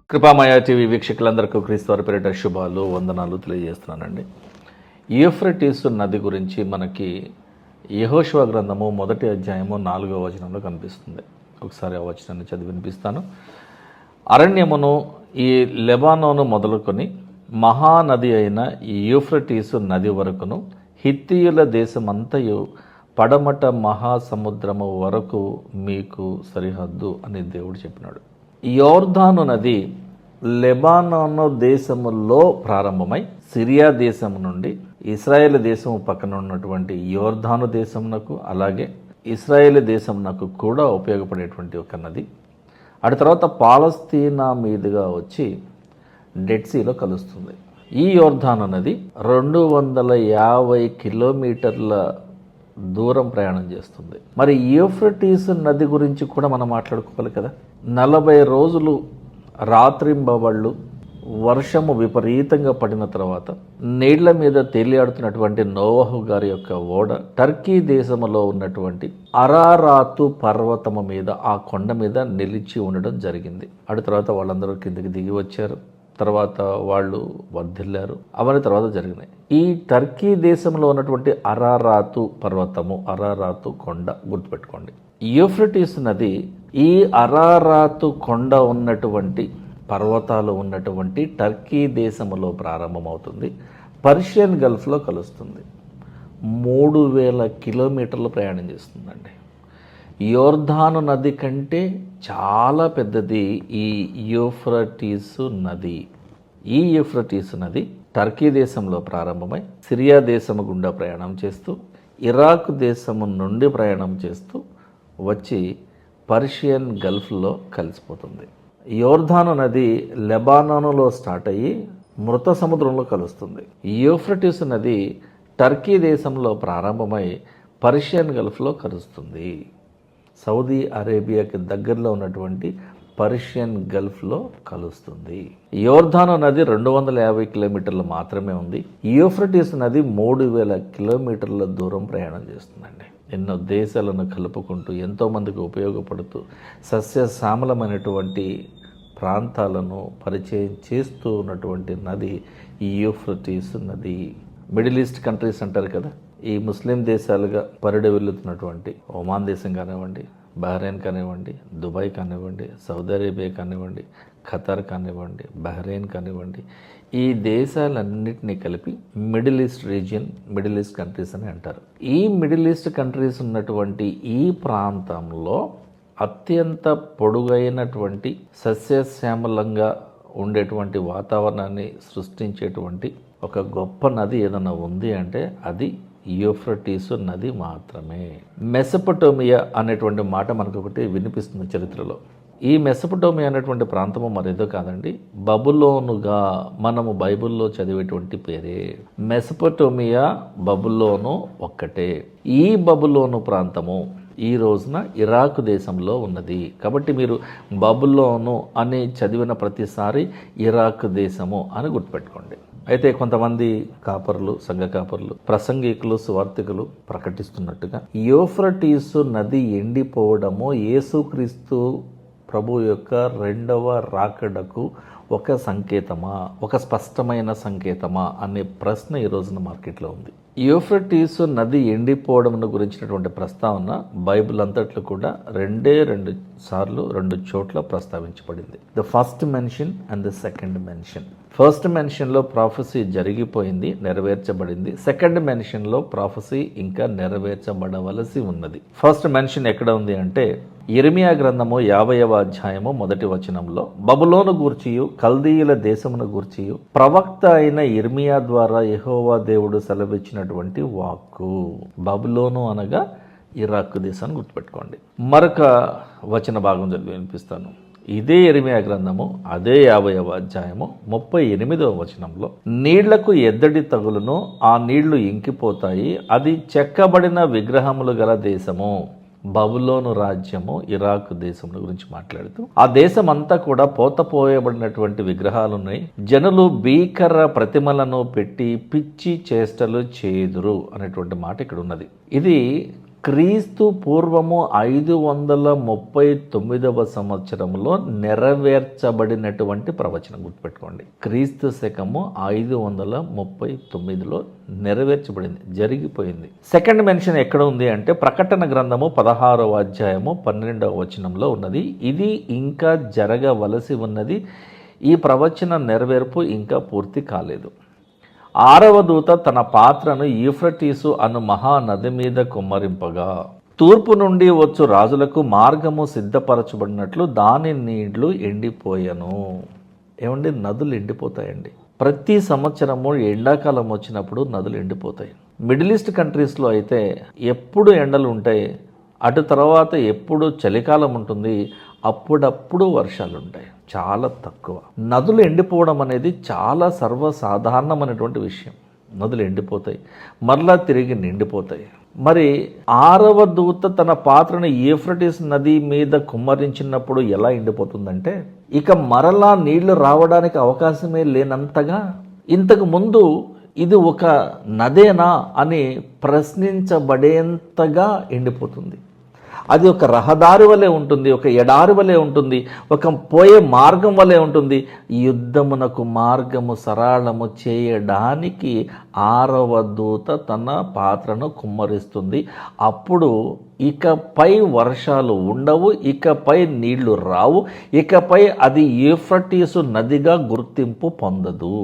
కృపామయ TV వీక్షకులందరికీ క్రీస్తువారి పేరిట శుభాలు వందనాలు తెలియజేస్తున్నానండి. యూఫ్రటీస్ నది గురించి మనకి యెహోషువ గ్రంథము 1వ అధ్యాయము 4వ వచనంలో కనిపిస్తుంది. ఒకసారి ఆ వచనాన్ని చదివి వినిపిస్తాను. అరణ్యమును ఈ లెబానోను మొదలుకొని మహానది అయిన యూఫ్రటీసు నది వరకును హిత్తీయుల దేశమంతయు పడమట మహాసముద్రము వరకు మీకు సరిహద్దు అని దేవుడు చెప్పినాడు. యోర్దాను నది లెబానోను దేశములో ప్రారంభమై సిరియా దేశము నుండి ఇస్రాయేల్ దేశము పక్కన ఉన్నటువంటి యోర్దాను దేశమునకు అలాగే ఇస్రాయేల్ దేశమునకు కూడా ఉపయోగపడేటువంటి ఒక నది. అటు తర్వాత పాలస్తీనా మీదుగా వచ్చి డెడ్ సీలో కలుస్తుంది. ఈ యోర్దాను నది 250 కిలోమీటర్ల దూరం ప్రయాణం చేస్తుంది. మరి యూఫ్రటీస్ నది గురించి కూడా మనం మాట్లాడుకోవాలి కదా. 40 రోజులు రాత్రింబవళ్ళు వర్షము విపరీతంగా పడిన తర్వాత నీళ్ల మీద తేలియాడుతున్నటువంటి నోవహు గారి యొక్క ఓడ టర్కీ దేశంలో ఉన్నటువంటి అరారాతు పర్వతము మీద ఆ కొండ మీద నిలిచి ఉండడం జరిగింది. అటు తర్వాత వాళ్ళందరూ కిందికి దిగి వచ్చారు. తర్వాత వాళ్ళు వర్ధిల్లారు. అవన్నీ తర్వాత జరిగినాయి. ఈ టర్కీ దేశంలో ఉన్నటువంటి అరారాతు పర్వతము, అరారాతు కొండ గుర్తుపెట్టుకోండి. యూఫ్రటీస్ నది ఈ అరారాతు కొండ ఉన్నటువంటి పర్వతాలు ఉన్నటువంటి టర్కీ దేశంలో ప్రారంభమవుతుంది. పర్షియన్ గల్ఫ్లో కలుస్తుంది. 3000 కిలోమీటర్లు ప్రయాణం చేస్తుందండి. యోర్దాను నది కంటే చాలా పెద్దది ఈ యూఫ్రటీసు నది. ఈ యూఫ్రటీసు నది టర్కీ దేశంలో ప్రారంభమై సిరియా దేశము గుండా ప్రయాణం చేస్తూ ఇరాక్ దేశము నుండి ప్రయాణం చేస్తూ వచ్చి పర్షియన్ గల్ఫ్లో కలిసిపోతుంది. యోర్దాను నది లెబానోనులో స్టార్ట్ అయ్యి మృత సముద్రంలో కలుస్తుంది. యూఫ్రటీస్ నది టర్కీ దేశంలో ప్రారంభమై పర్షియన్ గల్ఫ్లో కలుస్తుంది. సౌదీ అరేబియాకి దగ్గరలో ఉన్నటువంటి పర్షియన్ గల్ఫ్లో కలుస్తుంది. యోర్దాను నది 250 కిలోమీటర్లు మాత్రమే ఉంది. యూఫ్రటీస్ నది 3000 కిలోమీటర్ల దూరం ప్రయాణం చేస్తుందండి. ఎన్నో దేశాలను కలుపుకుంటూ ఎంతోమందికి ఉపయోగపడుతూ సస్యశ్యామలమైనటువంటి ప్రాంతాలను పరిచయం చేస్తూ ఉన్నటువంటి నది ఈ యూఫ్రటీస్ నది. మిడిల్ ఈస్ట్ కంట్రీస్ అంటారు కదా, ఈ ముస్లిం దేశాలుగా పరిడి వెళ్తున్నటువంటి ఒమాన్ దేశం కానివ్వండి, బహ్రెయిన్ కానివ్వండి, దుబాయ్ కానివ్వండి, సౌదీ అరేబియా కానివ్వండి, ఖతార్ కానివ్వండి, బహ్రెయిన్ కానివ్వండి, ఈ దేశాలన్నింటినీ కలిపి middle east region, middle east countries అని అంటారు. ఈ మిడిల్ ఈస్ట్ కంట్రీస్ ఉన్నటువంటి ఈ ప్రాంతంలో అత్యంత పొడుగైనటువంటి సస్యశ్యామలంగా ఉండేటువంటి వాతావరణాన్ని సృష్టించేటువంటి ఒక గొప్ప నది ఏదైనా ఉంది అంటే అది యూఫ్రటీస్ నది మాత్రమే. మెసొపొటేమియా అనేటువంటి మాట మనకు ఒకటి వినిపిస్తుంది చరిత్రలో. ఈ మెసొపొటేమియా అనేటువంటి ప్రాంతము మరేదో కాదండి, బబులోనుగా మనము బైబిల్లో చదివేటువంటి పేరే. మెసొపొటేమియా బబులోను ఒక్కటే. ఈ బబులోను ప్రాంతము ఈ రోజున ఇరాక్ దేశంలో ఉన్నది. కాబట్టి మీరు బబులోను అని చదివిన ప్రతిసారి ఇరాక్ దేశము అని గుర్తుపెట్టుకోండి. అయితే కొంతమంది కాపరులు, సంఘ కాపరులు, ప్రసంగికులు, సువార్థికులు ప్రకటిస్తున్నట్టుగా యూఫ్రటీసు నది ఎండిపోవడము యేసుక్రీస్తు ప్రభు యొక్క 2వ రాకడకు ఒక సంకేతమా, ఒక స్పష్టమైన సంకేతమా అనే ప్రశ్న ఈ రోజున మార్కెట్లో ఉంది. యూఫ్రటీసు నది ఎండిపోవడం గురించినటువంటి ప్రస్తావన బైబిల్ అంతట్లో కూడా 2 సార్లు 2 చోట్ల ప్రస్తావించబడింది. The first mention and the second mention. First మెన్షన్లో ప్రాఫెసీ జరిగిపోయింది, నెరవేర్చబడింది. సెకండ్ మెన్షన్లో ప్రాఫెసీ ఇంకా నెరవేర్చబడవలసి ఉన్నది. ఫస్ట్ మెన్షన్ ఎక్కడ ఉంది అంటే యిర్మీయా గ్రంథము 50వ అధ్యాయము 1వ వచనంలో బబులోను గూర్చియు కల్దీయుల దేశమును గూర్చియు ప్రవక్త అయిన యిర్మీయా ద్వారా యెహోవా దేవుడు సెలవిచ్చినటువంటి వాక్కు. బబులోను అనగా ఇరాక్ దేశాన్ని గుర్తుపెట్టుకోండి. మరొక వచన భాగం చదివి వినిపిస్తాను. ఇదే యిర్మీయా గ్రంథము అదే 50వ అధ్యాయము 38వ వచనంలో నీళ్లకు ఎద్దడి తగులును, ఆ నీళ్లు ఇంకిపోతాయి, అది చెక్కబడిన విగ్రహములు గల దేశము. బబులోను రాజ్యము ఇరాక్ దేశం గురించి మాట్లాడుతూ ఆ దేశం అంతా కూడా పోతపోయబడినటువంటి విగ్రహాలు ఉన్నాయి. జనులు భీకర ప్రతిమలను పెట్టి పిచ్చి చేష్టలు చేదురు అనేటువంటి మాట ఇక్కడ ఉన్నది. ఇది క్రీస్తు పూర్వము 539వ సంవత్సరంలో నెరవేర్చబడినటువంటి ప్రవచనం. గుర్తుపెట్టుకోండి, క్రీస్తు శకము 539లో నెరవేర్చబడింది, జరిగిపోయింది. సెకండ్ మెన్షన్ ఎక్కడ ఉంది అంటే ప్రకటన గ్రంథము 16వ అధ్యాయము 12వ వచనంలో ఉన్నది. ఇది ఇంకా జరగవలసి ఉన్నది. ఈ ప్రవచన నెరవేర్పు ఇంకా పూర్తి కాలేదు. 6వ దూత తన పాత్రను యూఫ్రటీసు అను మహానది మీద కుమ్మరింపగా తూర్పు నుండి వచ్చు రాజులకు మార్గము సిద్ధపరచబడినట్లు దాని నీళ్లు ఎండిపోయెను. ఏమండి, నదులు ఎండిపోతాయండి. ప్రతి సంవత్సరము ఎండాకాలం వచ్చినప్పుడు నదులు ఎండిపోతాయి. మిడిల్ ఈస్ట్ కంట్రీస్లో అయితే ఎప్పుడు ఎండలు ఉంటాయి, అటు తర్వాత ఎప్పుడు చలికాలం ఉంటుంది, అప్పుడప్పుడు వర్షాలు ఉంటాయి, చాలా తక్కువ. నదులు ఎండిపోవడం అనేది చాలా సర్వసాధారణమైనటువంటి విషయం. నదులు ఎండిపోతాయి, మరలా తిరిగి నిండిపోతాయి. మరి 6వ దూత తన పాత్రను యూఫ్రటీస్ నది మీద కుమ్మరించినప్పుడు ఎలా ఎండిపోతుందంటే ఇక మరలా నీళ్లు రావడానికి అవకాశమే లేనంతగా, ఇంతకు ముందు ఇది ఒక నదేనా అని ప్రశ్నించబడేంతగా ఎండిపోతుంది. అది ఒక రహదారి వలె ఉంటుంది, ఒక ఎడారి వలె ఉంటుంది, ఒక పోయే మార్గం వలె ఉంటుంది. యుద్ధమునకు మార్గము సరళము చేయడానికి 6వ దూత తన పాత్రను కుమ్మరిస్తుంది. అప్పుడు ఇకపై వర్షాలు ఉండవు, ఇకపై నీళ్లు రావు, ఇకపై అది యూఫ్రటీసు నదిగా గుర్తింపు పొందదు.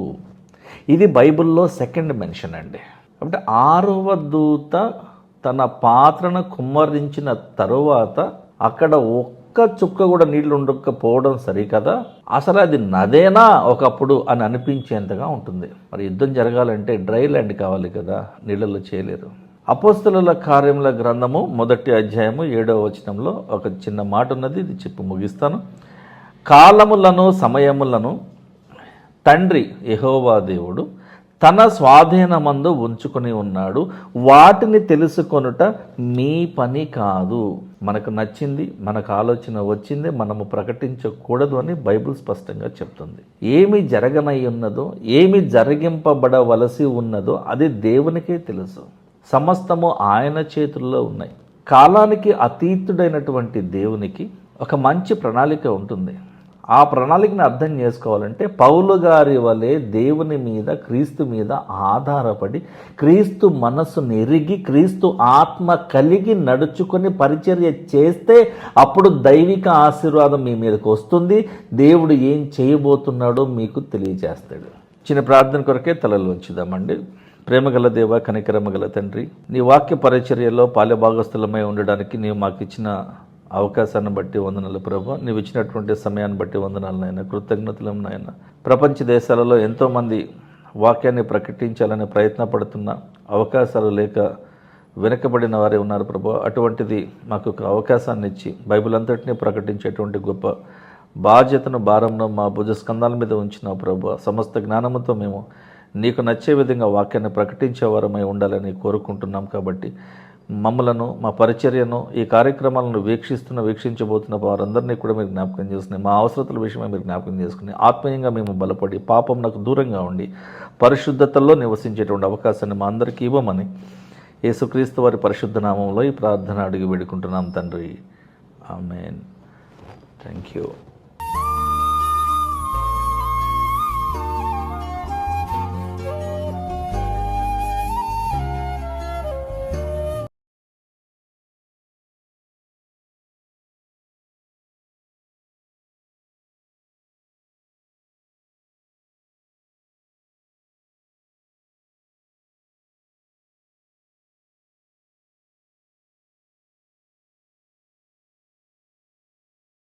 ఇది బైబిల్లో సెకండ్ మెన్షన్ అండి. కాబట్టి 6వ దూత తన పాత్రను కుమ్మరించిన తరువాత అక్కడ ఒక్క చుక్క కూడా నీళ్లు ఉండకపోవడం సరికదా, అసలు అది నదేనా ఒకప్పుడు అని అనిపించేంతగా ఉంటుంది. మరి యుద్ధం జరగాలంటే డ్రై ల్యాండ్ కావాలి కదా, నీళ్ళలో చేయలేరు. అపోస్తలుల కార్యముల గ్రంథము 1వ అధ్యాయము 7వ వచనంలో ఒక చిన్న మాట ఉన్నది, ఇది చెప్పి ముగిస్తాను. కాలములను సమయములను తండ్రి యెహోవా దేవుడు తన స్వాధీనమందు ఉంచుకొని ఉన్నాడు, వాటిని తెలుసుకొనుట మీ పని కాదు. మనకు నచ్చింది, మనకు ఆలోచన వచ్చింది, మనము ప్రకటించకూడదు అని బైబిల్ స్పష్టంగా చెప్తుంది. ఏమి జరగనై ఉన్నదో, ఏమి జరిగింపబడవలసి ఉన్నదో అది దేవునికే తెలుసు. సమస్తము ఆయన చేతుల్లో ఉన్నాయి. కాలానికి అతీతుడైనటువంటి దేవునికి ఒక మంచి ప్రణాళిక ఉంటుంది. ఆ ప్రణాళికను అర్థం చేసుకోవాలంటే పౌలు గారి వలె దేవుని మీద, క్రీస్తు మీద ఆధారపడి, క్రీస్తు మనస్సును ఎరిగి, క్రీస్తు ఆత్మ కలిగి నడుచుకొని పరిచర్య చేస్తే అప్పుడు దైవిక ఆశీర్వాదం మీ మీదకు వస్తుంది. దేవుడు ఏం చేయబోతున్నాడో మీకు తెలియజేస్తాడు. చిన్న ప్రార్థన కొరకే తలలు ఉంచుదామండి. ప్రేమగల దేవ, కనికరమగల తండ్రి, నీ వాక్య పరిచర్యలో పాలుభాగస్థులమై ఉండడానికి నీవు మాకు ఇచ్చిన అవకాశాన్ని బట్టి వందనాలు ప్రభు. నీవు ఇచ్చినటువంటి సమయాన్ని బట్టి వందనాలు నాయన, కృతజ్ఞతలు నాయన. ప్రపంచ దేశాలలో ఎంతోమంది వాక్యాన్ని ప్రకటించాలని ప్రయత్నపడుతున్న అవకాశాలు లేక వెనుకబడిన వారే ఉన్నారు ప్రభు. అటువంటిది మాకు ఒక అవకాశాన్ని ఇచ్చి బైబిల్ అంతటినీ ప్రకటించేటువంటి గొప్ప బాధ్యతను, భారంను మా భుజస్కంధాల మీద ఉంచిన ప్రభు. సమస్త జ్ఞానముతో మేము నీకు నచ్చే విధంగా వాక్యాన్ని ప్రకటించేవారమై ఉండాలని కోరుకుంటున్నాం. కాబట్టి మమ్మలను, మా పరిచర్యను, ఈ కార్యక్రమాలను వీక్షించబోతున్న వారందరినీ కూడా మీరు జ్ఞాపకం చేసుకుని, మా అవసరతల విషయమై మీరు జ్ఞాపకం చేసుకుని, ఆత్మీయంగా మేము బలపడి పాపం నాకు దూరంగా ఉండి పరిశుద్ధతల్లో నివసించేటువంటి అవకాశాన్ని మా అందరికీ ఇవ్వమని యేసుక్రీస్తు వారి పరిశుద్ధ నామంలో ఈ ప్రార్థన అడిగి వేడుకుంటున్నాం తండ్రి. ఆమేన్. Thank you.